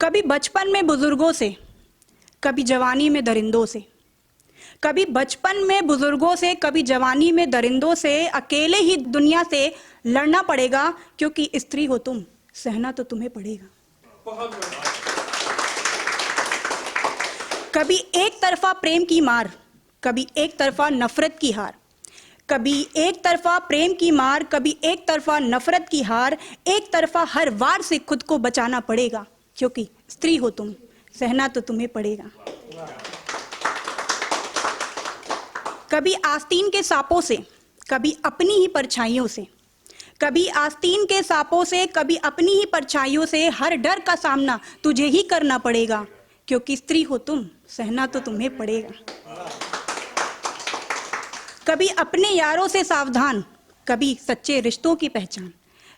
कभी बचपन में बुजुर्गों से, कभी जवानी में दरिंदों से, कभी बचपन में बुजुर्गों से, कभी जवानी में दरिंदों से, अकेले ही दुनिया से लड़ना पड़ेगा, क्योंकि स्त्री हो तुम, सहना तो तुम्हें पड़ेगा। कभी एक तरफा प्रेम की मार, कभी एक तरफा नफरत की हार, कभी एक तरफा प्रेम की मार, कभी एक तरफा नफरत की हार, एक तरफा हर वार से खुद को बचाना पड़ेगा, क्योंकि स्त्री हो तुम, सहना तो तुम्हें पड़ेगा। कभी आस्तीन के सांपों से, कभी अपनी ही परछाइयों से, कभी आस्तीन के सांपों से, कभी अपनी ही परछाइयों से, हर डर का सामना तुझे ही करना पड़ेगा, क्योंकि स्त्री हो तुम, सहना तो तुम्हें पड़ेगा। कभी अपने यारों से सावधान, कभी सच्चे रिश्तों की पहचान,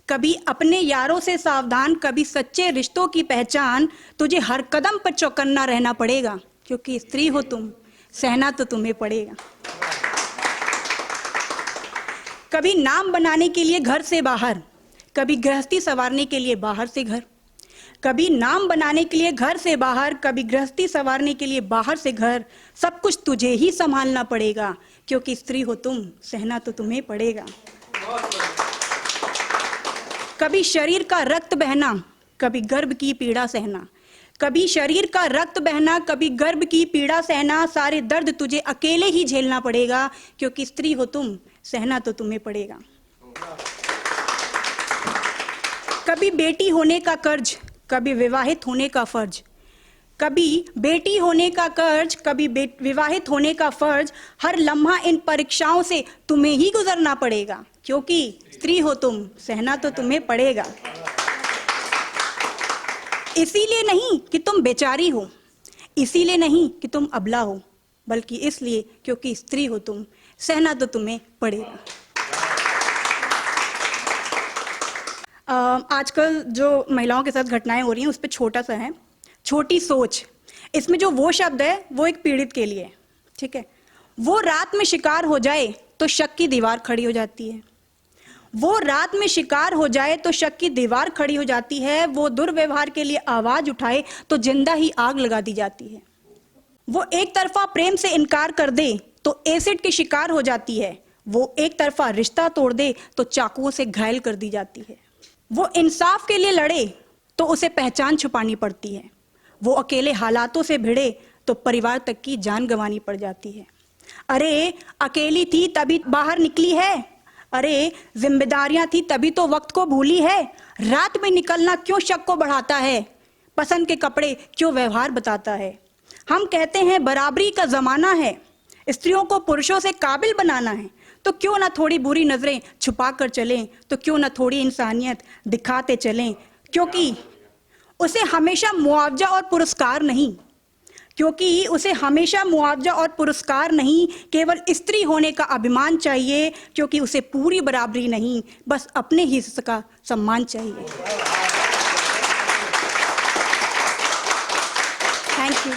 कभी अपने यारों से सावधान, कभी सच्चे रिश्तों की पहचान, तुझे हर कदम पर चौकन्ना रहना पड़ेगा, क्योंकि स्त्री हो तुम, सहना तो तुम्हें पड़ेगा। कभी नाम बनाने के लिए घर से बाहर, कभी गृहस्थी संवारने के लिए बाहर से घर, कभी नाम बनाने के लिए घर से बाहर, कभी गृहस्थी संवारने के लिए बाहर से घर, सब कुछ तुझे ही संभालना पड़ेगा, क्योंकि स्त्री हो तुम, सहना तो तुम्हें पड़ेगा। कभी शरीर का रक्त बहना, कभी गर्भ की पीड़ा सहना, कभी शरीर का रक्त बहना, कभी गर्भ की पीड़ा सहना, सारे दर्द तुझे अकेले ही झेलना पड़ेगा, क्योंकि स्त्री हो तुम, सहना तो तुम्हें पड़ेगा। कभी बेटी होने का कर्ज, कभी विवाहित होने का फर्ज, कभी बेटी होने का कर्ज, कभी विवाहित होने का फर्ज, हर लम्हा इन परीक्षाओं से तुम्हें ही गुजरना पड़ेगा, क्योंकि स्त्री हो तुम, सहना तो तुम्हें पड़ेगा। इसीलिए नहीं कि तुम बेचारी हो, इसीलिए नहीं कि तुम अबला हो, बल्कि इसलिए क्योंकि स्त्री हो तुम, सहना तो तुम्हें पड़ेगा। आजकल जो महिलाओं के साथ घटनाएं हो रही हैं उस पर छोटा सा है, छोटी सोच। इसमें जो वो शब्द है वो एक पीड़ित के लिए, ठीक है। वो रात में शिकार हो जाए तो शक की दीवार खड़ी हो जाती है, वो रात में शिकार हो जाए तो शक की दीवार खड़ी हो जाती है, वो दुर्व्यवहार के लिए आवाज उठाए तो जिंदा ही आग लगा दी जाती है, वो एक तरफा प्रेम से इनकार कर दे तो एसिड की शिकार हो जाती है, वो एक तरफा रिश्ता तोड़ दे तो चाकुओं से घायल कर दी जाती है, वो इंसाफ के लिए लड़े तो उसे पहचान छुपानी पड़ती है, वो अकेले हालातों से भिड़े तो परिवार तक की जान गंवानी पड़ जाती है। अरे अकेली थी तभी बाहर निकली है, अरे जिम्मेदारियां थी तभी तो वक्त को भूली है, रात में निकलना क्यों शक को बढ़ाता है, पसंद के कपड़े क्यों व्यवहार बताता है। हम कहते हैं बराबरी का जमाना है, स्त्रियों को पुरुषों से काबिल बनाना है, तो क्यों ना थोड़ी बुरी नजरें छुपा कर चलें, तो क्यों ना थोड़ी इंसानियत दिखाते चलें, क्योंकि उसे हमेशा मुआवजा और पुरस्कार नहीं, क्योंकि उसे हमेशा मुआवजा और पुरस्कार नहीं, केवल स्त्री होने का अभिमान चाहिए, क्योंकि उसे पूरी बराबरी नहीं, बस अपने ही हिस्से का सम्मान चाहिए। Thank you.